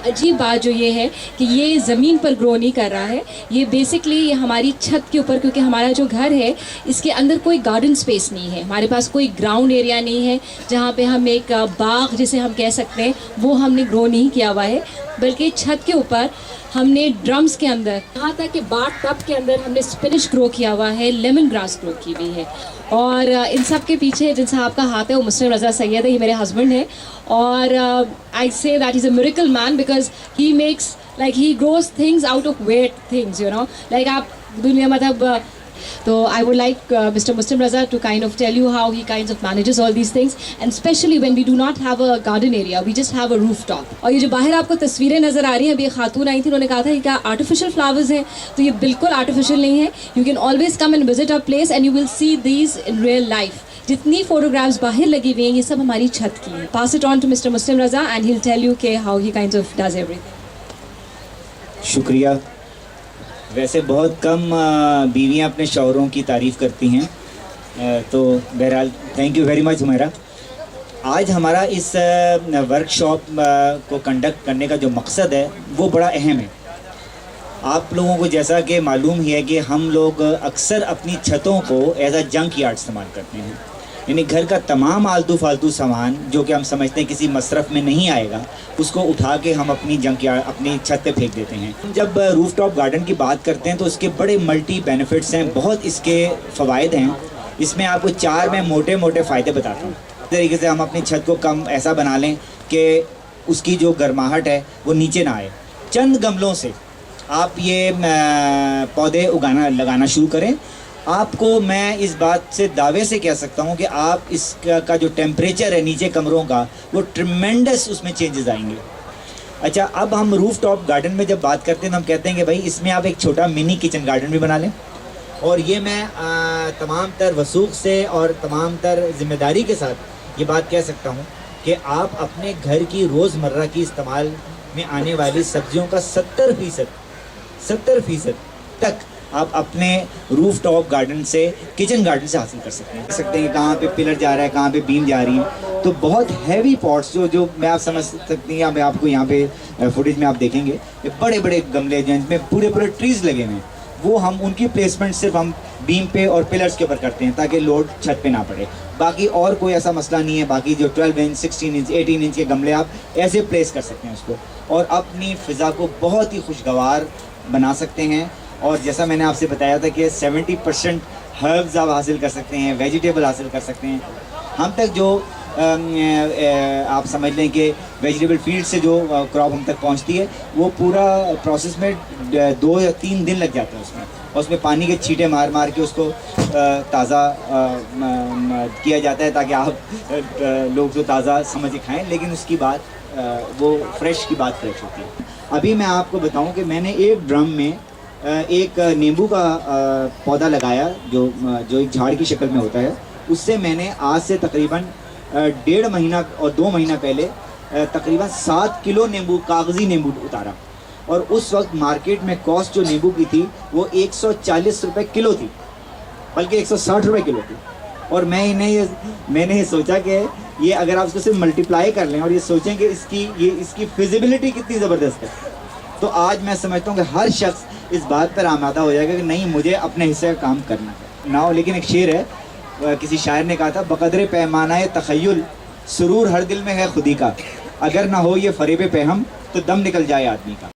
अजीब बात जो ये है कि ये ज़मीन पर ग्रो नहीं कर रहा है, ये बेसिकली ये हमारी छत के ऊपर, क्योंकि हमारा जो घर है इसके अंदर कोई गार्डन स्पेस नहीं है, हमारे पास कोई ग्राउंड एरिया नहीं है जहाँ पे हम एक बाग जिसे हम कह सकते हैं वो हमने ग्रो नहीं किया हुआ है, बल्कि छत के ऊपर हमने ड्रम्स के अंदर, यहाँ तक कि बाथ टब के अंदर हमने स्पिनिश ग्रो किया हुआ है, लेमन ग्रास ग्रो की हुई है। और इन सब के पीछे जिन साहब का हाथ है वो मुस्लिम रज़ा सैयद है, ये मेरे हस्बैंड है। और I say that is a miracle man because he makes like he grows things out of wet things, you know, like आप दुनिया मतलब तो I would like Mr. Muslim Raza to kind of tell you how he kinds of manages all these things, and especially when we do not have a garden area, we just have a rooftop. और ये जो बाहर आपको तस्वीरें नज़र आ रही हैं, अभी एक खातून आई थी, उन्होंने कहा था कि क्या आर्टिफिशियल फ्लावर्स हैं, तो ये बिल्कुल आर्टिफिशियल नहीं है। You can always come and visit our place and you will see these in real life. जितनी फोटोग्राफ्स बाहर लगी हुई हैं ये सब हमारी छत की हैं। Pass it on to Mr. Muslim Raza and he'll tell you कि how he kinds of does everything. शुक्रिया। वैसे बहुत कम बीवियां अपने शौहरों की तारीफ़ करती हैं, तो बहरहाल thank you very much Humaira. आज हमारा इस वर्कशॉप को कंडक्ट करने का जो मकसद है वो बड़ा अहम है। आप लोगों को जैसा कि मालूम ही है कि हम लोग अक्सर अपनी छतों को एज अ जंक यार्ड इस्तेमाल करते हैं, यानी घर का तमाम आलतू फालतू सामान जो कि हम समझते हैं किसी मसरफ़ में नहीं आएगा, उसको उठा के हम अपनी जंक यार्ड, अपनी छत पे फेंक देते हैं। जब रूफटॉप गार्डन की बात करते हैं तो इसके बड़े मल्टी बेनिफिट्स हैं, बहुत इसके फ़वाइद हैं। इसमें आपको 4 मैं मोटे मोटे फ़ायदे बताता हूँ। इस तरीके से हम अपनी छत को कम ऐसा बना लें कि उसकी जो गर्माहट है वो नीचे ना आए। चंद गमलों से आप ये पौधे लगाना शुरू करें। आपको मैं इस बात से दावे से कह सकता हूँ कि आप इसका जो टेम्परेचर है नीचे कमरों का वो ट्रिमेंडस उसमें चेंजेस आएंगे। अच्छा, अब हम रूफ टॉप गार्डन में जब बात करते हैं तो हम कहते हैं कि भाई इसमें आप एक छोटा मिनी किचन गार्डन भी बना लें। और ये मैं तमाम तर वसूख से और तमाम तर ज़िम्मेदारी के साथ ये बात कह सकता हूँ कि आप अपने घर की रोज़मर्रा की इस्तेमाल में आने वाली सब्जियों का 70% तक आप अपने रूफ टॉप गार्डन से, किचन गार्डन से हासिल कर सकते हैं। कहाँ पे पिलर जा रहा है, कहाँ पे बीम जा रही है। तो बहुत हैवी पॉट्स जो मैं आप समझ सकती हैं, मैं आपको यहाँ पे फुटेज में आप देखेंगे ये बड़े बड़े गमले जिनमें पूरे ट्रीज़ लगे हुए हैं, वो हम उनकी प्लेसमेंट सिर्फ हम बीम पे और पिलर्स के ऊपर करते हैं ताकि लोड छत पे ना पड़े। बाकी और कोई ऐसा मसला नहीं है। बाकी जो 12 इंच, 16 इंच, 18 इंच के गमले आप ऐसे प्लेस कर सकते हैं उसको, और अपनी फ़िज़ा को बहुत ही खुशगवार बना सकते हैं। और जैसा मैंने आपसे बताया था कि 70% हर्ब्स आप हासिल कर सकते हैं, वेजिटेबल हासिल कर सकते हैं। हम तक जो आप समझ लें कि वेजिटेबल फील्ड से जो क्रॉप हम तक पहुंचती है वो पूरा प्रोसेस में 2 या 3 दिन लग जाते हैं उसमें, और उसमें पानी के छींटे मार मार के उसको ताज़ा किया जाता है ताकि आप लोग जो ताज़ा समझ के खाएँ, लेकिन उसकी बात वो फ्रेश की बात फ्रेश होती है। अभी मैं आपको बताऊं कि मैंने एक ड्रम में एक नींबू का पौधा लगाया जो एक झाड़ की शक्ल में होता है। उससे मैंने आज से तकरीबन 1.5 महीना और 2 महीना पहले तकरीबन 7 किलो नींबू, कागज़ी नींबू उतारा। और उस वक्त मार्केट में कॉस्ट जो नींबू की थी वो 140 रुपये किलो थी, बल्कि 160 रुपये किलो थी। और मैंने ये सोचा कि ये अगर आप उसको सिर्फ मल्टीप्लाई कर लें और ये सोचें कि इसकी फिजिबिलिटी कितनी ज़बरदस्त है, तो आज मैं समझता हूँ कि हर शख्स इस बात पर आमादा हो जाएगा कि नहीं, मुझे अपने हिस्से का काम करना है ना। लेकिन एक शेर है, किसी शायर ने कहा था, बक़द्रे पैमाना तख़य्युल सुरूर हर दिल में है खुदी का, अगर ना हो ये फ़रेब पैहम तो दम निकल जाए आदमी का।